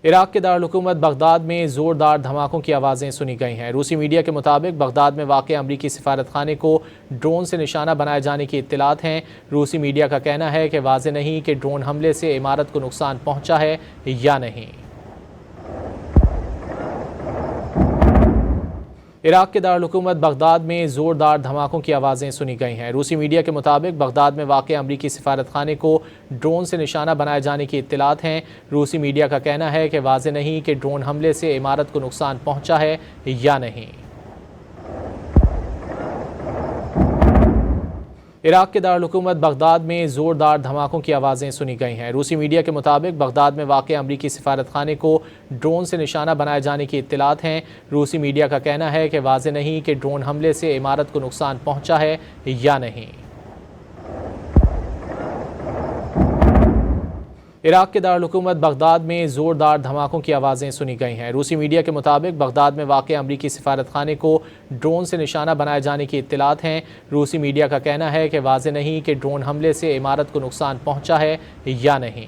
Iraq के दारुल-हुकूमत Baghdad में ज़ोरदार धमाकों की आवाज़ें सुनी गई हैं। रूसी मीडिया के मुताबिक बगदाद में वाक़ अमरीकी सिफारतखाने को ड्रोन से निशाना बनाए जाने की इत्तलात हैं। रूसी मीडिया का कहना है कि वाज़ेह नहीं कि ड्रोन हमले से इमारत को नुकसान पहुँचा है या नहीं। इराक के दारुल-हुकूमत बगदाद में ज़ोरदार धमाकों की आवाज़ें सुनी गई हैं। रूसी मीडिया के मुताबिक बगदाद में वाक़ अमरीकी सिफारतखाने को ड्रोन से निशाना बनाए जाने की इत्तलात हैं। रूसी मीडिया का कहना है कि वाज़ेह नहीं कि ड्रोन हमले से इमारत को नुकसान पहुँचा है या नहीं। इराक के दारुल-हुकूमत बगदाद में ज़ोरदार धमाकों की आवाज़ें सुनी गई हैं। रूसी मीडिया के मुताबिक बगदाद में वाक़ अमरीकी सिफारतखाने को ड्रोन से निशाना बनाए जाने की इत्तलात हैं। रूसी मीडिया का कहना है कि वाज़ेह नहीं कि ड्रोन हमले से इमारत को नुकसान पहुँचा है या नहीं। इराक के दारुल-हुकूमत बगदाद में ज़ोरदार धमाकों की आवाज़ें सुनी गई हैं। रूसी मीडिया के मुताबिक बगदाद में वाक़ अमरीकी सिफारतखाने को ड्रोन से निशाना बनाए जाने की इत्तलात हैं। रूसी मीडिया का कहना है कि वाज़ेह नहीं कि ड्रोन हमले से इमारत को नुकसान पहुँचा है या नहीं।